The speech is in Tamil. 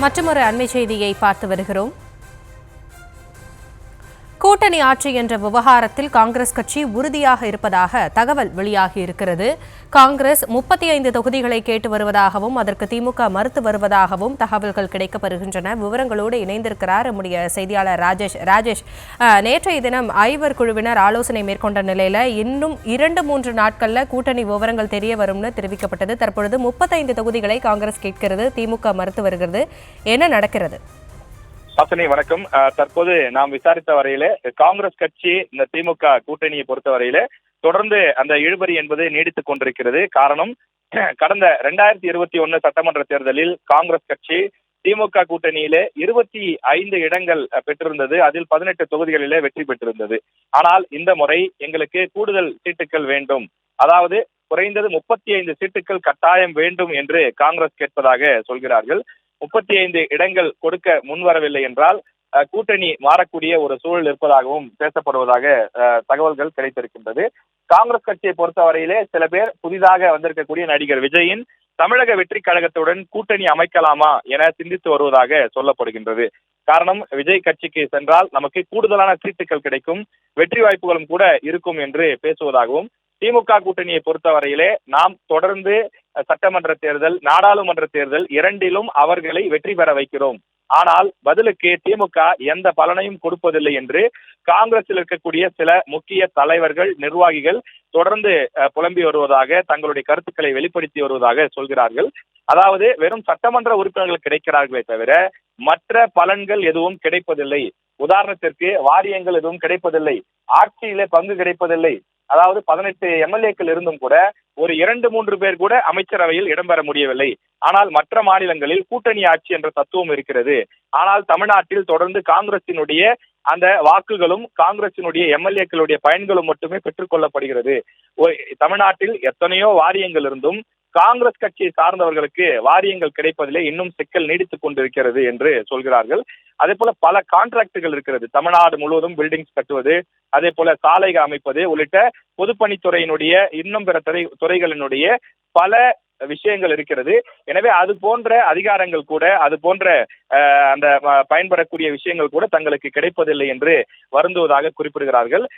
மற்றொரு அண்மை செய்தியை பார்த்து வருகிறோம். கூட்டணி ஆட்சி என்ற விவகாரத்தில் காங்கிரஸ் கட்சி உறுதியாக இருப்பதாக தகவல் வெளியாகி இருக்கிறது. காங்கிரஸ் 35 தொகுதிகளை கேட்டு வருவதாகவும் அதற்கு திமுக மறுத்து வருவதாகவும் தகவல்கள் கிடைக்கப்பெறுகின்றன. விவரங்களோடு இணைந்திருக்கிறார் நம்முடைய செய்தியாளர் ராஜேஷ். நேற்றைய தினம் ஐவர் குழுவினர் ஆலோசனை மேற்கொண்ட நிலையில இன்னும் 2-3 நாட்கள்ல கூட்டணி விவரங்கள் தெரிய வரும்னு தெரிவிக்கப்பட்டது. தற்பொழுது 35 தொகுதிகளை காங்கிரஸ் கேட்கிறது, திமுக மறுத்து வருகிறது. என்ன நடக்கிறது? ஹாசினி வணக்கம். தற்போது நாம் விசாரித்த வரையில காங்கிரஸ் கட்சி இந்த திமுக கூட்டணியை பொறுத்த வரையில தொடர்ந்து அந்த இழுபறி என்பது நீடித்துக் கொண்டிருக்கிறது. காரணம், கடந்த 2021 சட்டமன்ற தேர்தலில் காங்கிரஸ் கட்சி திமுக கூட்டணியிலே 25 இடங்கள் பெற்றிருந்தது. அதில் 18 தொகுதிகளிலே வெற்றி பெற்றிருந்தது. ஆனால் இந்த முறை எங்களுக்கு கூடுதல் சீட்டுகள் வேண்டும், அதாவது குறைந்தது 35 சீட்டுகள் கட்டாயம் வேண்டும் என்று காங்கிரஸ் கேட்பதாக சொல்கிறார்கள். 35 இடங்கள் கொடுக்க முன்வரவில்லை என்றால் கூட்டணி மாறக்கூடிய ஒரு சூழல் இருப்பதாகவும் பேசப்படுவதாக தகவல்கள் கிடைத்திருக்கின்றது. காங்கிரஸ் கட்சியை பொறுத்தவரையிலே சில பேர் புதிதாக வந்திருக்கக்கூடிய நடிகர் விஜயின் தமிழக வெற்றி கழகத்துடன் கூட்டணி அமைக்கலாமா என சிந்தித்து வருவதாக சொல்லப்படுகின்றது. காரணம், விஜய் கட்சிக்கு சென்றால் நமக்கு கூடுதலான சீட்டுகள் கிடைக்கும், வெற்றி வாய்ப்புகளும் கூட இருக்கும் என்று பேசுவதாகவும், திமுக கூட்டணியை பொறுத்தவரையிலே நாம் தொடர்ந்து சட்டமன்ற தேர்தல், நாடாளுமன்ற தேர்தல் இரண்டிலும் அவர்களை வெற்றி பெற வைக்கிறோம், ஆனால் பதிலுக்கு திமுக எந்த பலனையும் கொடுப்பதில்லை என்று காங்கிரஸில் இருக்கக்கூடிய சில முக்கிய தலைவர்கள், நிர்வாகிகள் தொடர்ந்து புலம்பி வருவதாக, தங்களுடைய கருத்துக்களை வெளிப்படுத்தி வருவதாக சொல்கிறார்கள். அதாவது வெறும் சட்டமன்ற உறுப்பினர்கள் கிடைக்கிறார்களே தவிர மற்ற பலன்கள் எதுவும் கிடைப்பதில்லை. உதாரணத்திற்கு வாரியங்கள் எதுவும் கிடைப்பதில்லை, ஆட்சியிலே பங்கு கிடைப்பதில்லை. அதாவது 18 எம்எல்ஏக்கள் இருந்தும் கூட ஒரு 2-3 பேர் கூட அமைச்சரவையில் இடம்பெற முடியவில்லை. ஆனால் மற்ற மாநிலங்களில் கூட்டணி ஆட்சி என்ற தத்துவம் இருக்கிறது. ஆனால் தமிழ்நாட்டில் தொடர்ந்து காங்கிரசினுடைய அந்த வாக்குகளும் காங்கிரசினுடைய எம்எல்ஏக்களுடைய பயன்களும் மட்டுமே பெற்றுக் கொள்ளப்படுகிறது. தமிழ்நாட்டில் எத்தனையோ வாரியங்கள் இருந்தும் காங்கிரஸ் கட்சியை சார்ந்தவர்களுக்கு வாரியங்கள் கிடைப்பதிலே இன்னும் சிக்கல் நீடித்துக் கொண்டிருக்கிறது என்று சொல்கிறார்கள். அதே போல பல கான்ட்ராக்டுகள் இருக்கிறது. தமிழ்நாடு முழுவதும் பில்டிங்ஸ் கட்டுவது, அதே போல சாலைகள் அமைப்பது உள்ளிட்ட பொதுப்பணித்துறையினுடைய இன்னும் பிற துறைகளினுடைய பல விஷயங்கள் இருக்கிறது. எனவே அது போன்ற அதிகாரங்கள் கூட, அது போன்ற அந்த பயன்படக்கூடிய விஷயங்கள் கூட தங்களுக்கு கிடைப்பதில்லை என்று வருந்துவதாக குறிப்பிடுகிறார்கள்.